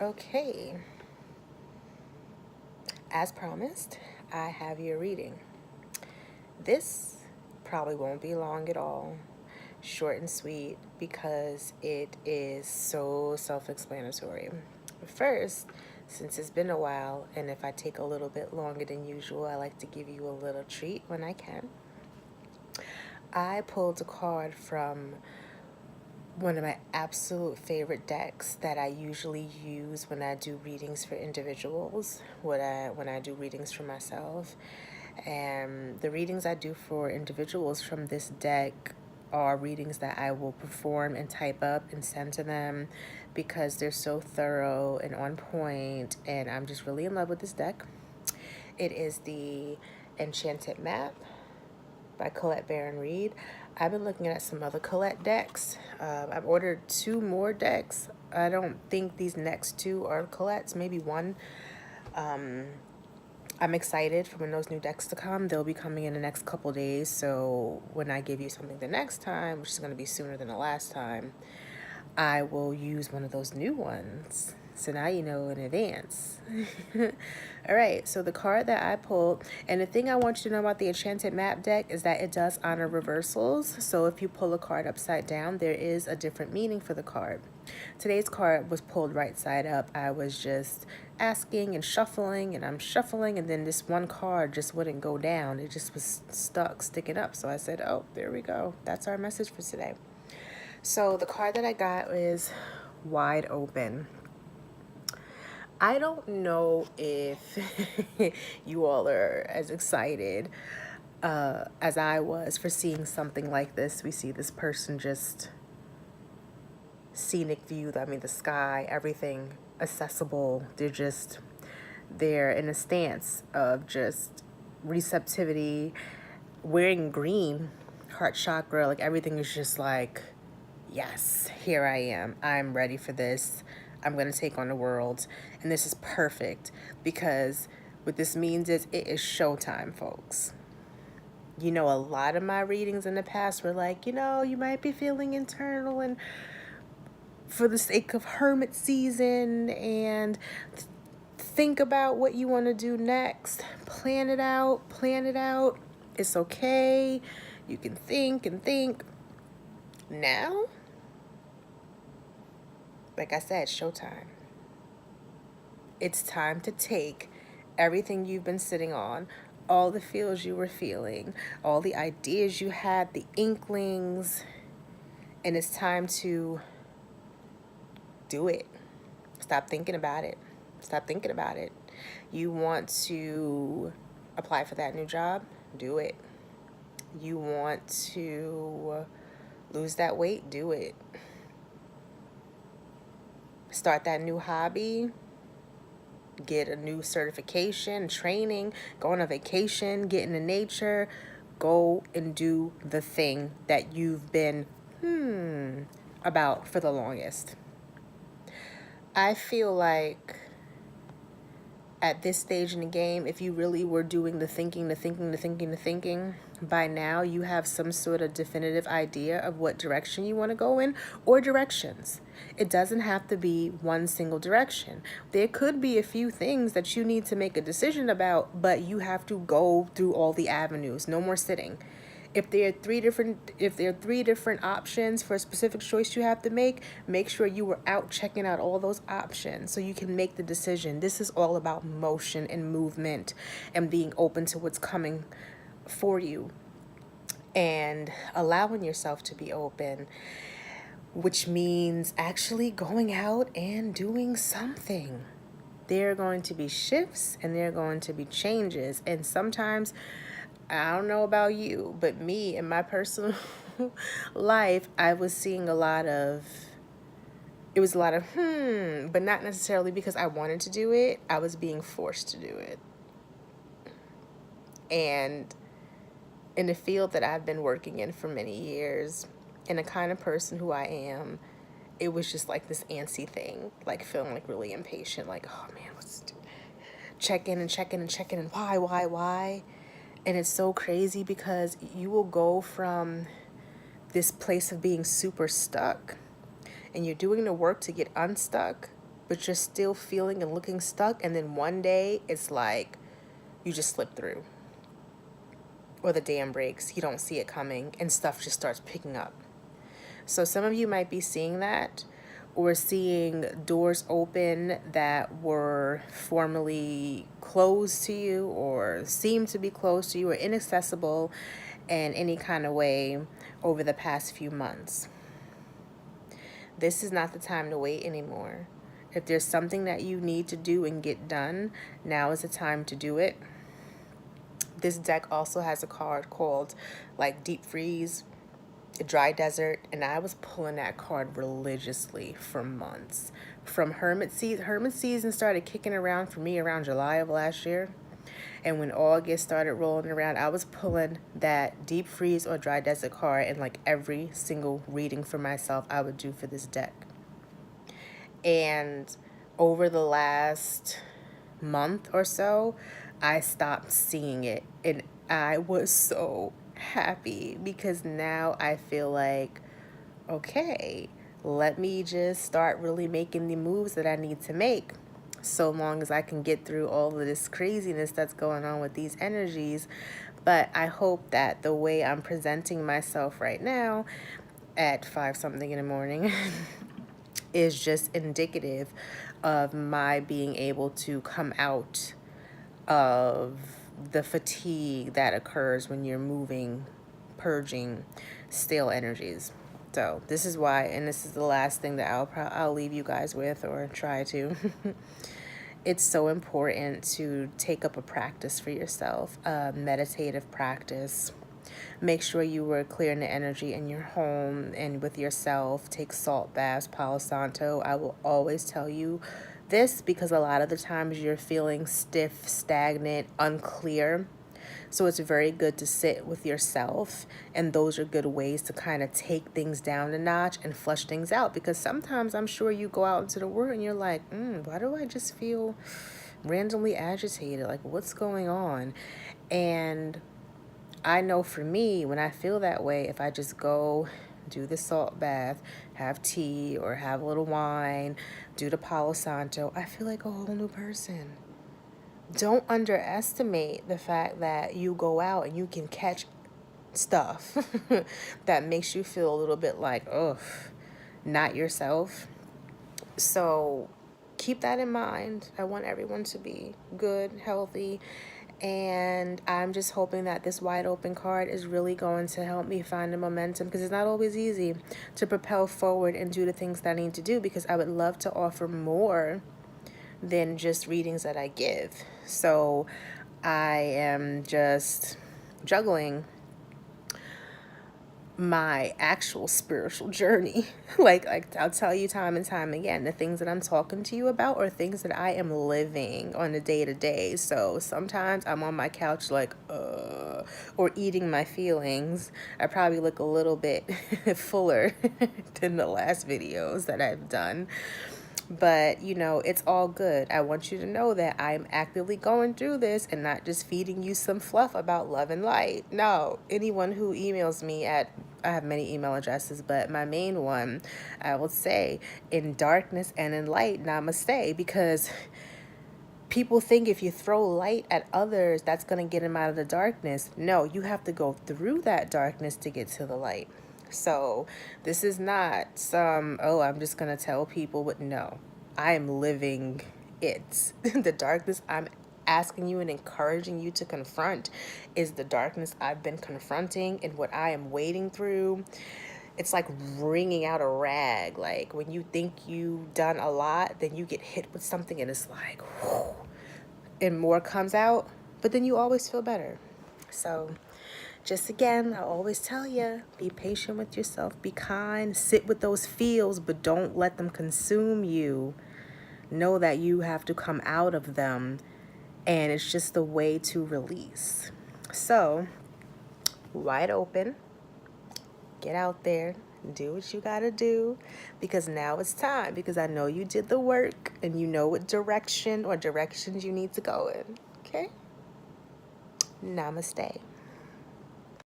Okay, as promised, I have your reading. This probably won't be long at all, short and sweet, because it is so self explanatory. But first, since it's been a while, and if I take a little bit longer than usual, I like to give you a little treat when I can. I pulled a card from one of my absolute favorite decks that I usually use when I do readings for individuals, when I do readings for myself. And the readings I do for individuals from this deck are readings that I will perform and type up and send to them because they're so thorough and on point, and I'm just really in love with this deck. It is the Enchanted Map by Colette Baron Reid. I've been looking at some other Colette decks. I've ordered 2 more decks. I don't think these next 2 are Colette's, maybe one. I'm excited for when those new decks to come. They'll be coming in the next couple days. So when I give you something the next time, which is going to be sooner than the last time, I will use one of those new ones. So now you know in advance. All right, so the card that I pulled, and the thing I want you to know about the Enchanted Map deck is that it does honor reversals. So if you pull a card upside down, there is a different meaning for the card. Today's card was pulled right side up. I was just asking and shuffling, and I'm shuffling, and then this one card just wouldn't go down. It just was stuck, sticking up. So I said, oh, there we go. That's our message for today. So the card that I got is Wide Open. I don't know if you all are as excited as I was for seeing something like this. We see this person just scenic view, I mean, the sky, everything accessible. They're in a stance of just receptivity, wearing green, heart chakra, like everything is just like, yes, here I am. I'm ready for this. I'm going to take on the world. And this is perfect because what this means is it is showtime, folks. You know, a lot of my readings in the past were like, you might be feeling internal and for the sake of hermit season and think about what you want to do next. Plan it out. Plan it out. It's okay. You can think and think. Now, like I said, showtime. It's time to take everything you've been sitting on, all the feels you were feeling, all the ideas you had, the inklings, and it's time to do it. Stop thinking about it. Stop thinking about it. You want to apply for that new job? Do it. You want to lose that weight? Do it. Start that new hobby? Get a new certification, training, go on a vacation, get into nature, go and do the thing that you've been about for the longest. I feel like at this stage in the game, if you really were doing the thinking, by now you have some sort of definitive idea of what direction you want to go in or directions. It doesn't have to be one single direction. There could be a few things that you need to make a decision about, but you have to go through all the avenues. No more sitting. If there are three different options for a specific choice you have to make sure you were out checking out all those options so you can make the decision. This is all about motion and movement and being open to what's coming for you and allowing yourself to be open, which means actually going out and doing something. There are going to be shifts and there are going to be changes, and sometimes, I don't know about you, but me in my personal life, I was seeing a lot of, it was a lot of but not necessarily because I wanted to do it. I was being forced to do it. And in the field that I've been working in for many years, and the kind of person who I am, it was just like this antsy thing, like feeling like really impatient, like, oh man, let's do check in and check in and check in and why? And it's so crazy because you will go from this place of being super stuck and you're doing the work to get unstuck, but you're still feeling and looking stuck. And then one day it's like you just slip through, or the dam breaks, you don't see it coming, and stuff just starts picking up. So some of you might be seeing that, or seeing doors open that were formerly closed to you, or seemed to be closed to you, or inaccessible in any kind of way over the past few months. This is not the time to wait anymore. If there's something that you need to do and get done, now is the time to do it. This deck also has a card called like Deep Freeze, Dry Desert, and I was pulling that card religiously for months. From Hermit season started kicking around for me around July of last year. And when August started rolling around, I was pulling that Deep Freeze or Dry Desert card in like every single reading for myself I would do for this deck. And over the last month or so, I stopped seeing it. And I was so happy because now I feel like, okay, let me just start really making the moves that I need to make, so long as I can get through all of this craziness that's going on with these energies. But I hope that the way I'm presenting myself right now at 5 something in the morning is just indicative of my being able to come out of the fatigue that occurs when you're moving, purging stale energies. So this is why, and this is the last thing that I'll leave you guys with, or try to. It's so important to take up a practice for yourself, a meditative practice. Make sure you were clearing the energy in your home and with yourself. Take salt baths, Palo Santo. I will always tell you this because a lot of the times you're feeling stiff, stagnant, unclear. So it's very good to sit with yourself, and those are good ways to kind of take things down a notch and flush things out, because sometimes I'm sure you go out into the world and you're like, why do I just feel randomly agitated? Like, what's going on? And I know for me, when I feel that way, if I just go do the salt bath, have tea or have a little wine, do the Palo Santo, I feel like a whole new person. Don't underestimate the fact that you go out and you can catch stuff that makes you feel a little bit like, ugh, not yourself. So keep that in mind. I want everyone to be good, healthy, and I'm just hoping that this wide open card is really going to help me find the momentum, because it's not always easy to propel forward and do the things that I need to do, because I would love to offer more than just readings that I give. So I am just juggling my actual spiritual journey. like I'll tell you time and time again, the things that I'm talking to you about are things that I am living on a day-to-day. So sometimes I'm on my couch like or eating my feelings. I probably look a little bit fuller than the last videos that I've done. But, it's all good. I want you to know that I'm actively going through this and not just feeding you some fluff about love and light. No, anyone who emails me I have many email addresses, but my main one, I will say, in darkness and in light, namaste, because people think if you throw light at others, that's going to get them out of the darkness. No, you have to go through that darkness to get to the light. So this is not some, I'm just going to tell people what. No, I am living it. The darkness I'm asking you and encouraging you to confront is the darkness I've been confronting and what I am wading through. It's like wringing out a rag. Like when you think you've done a lot, then you get hit with something and it's like, whew, and more comes out, but then you always feel better. So just again, I always tell you, be patient with yourself, be kind, sit with those feels, but don't let them consume you. Know that you have to come out of them, and it's just a way to release. So, wide open, get out there, do what you gotta do, because now it's time, because I know you did the work, and you know what direction or directions you need to go in, okay? Namaste.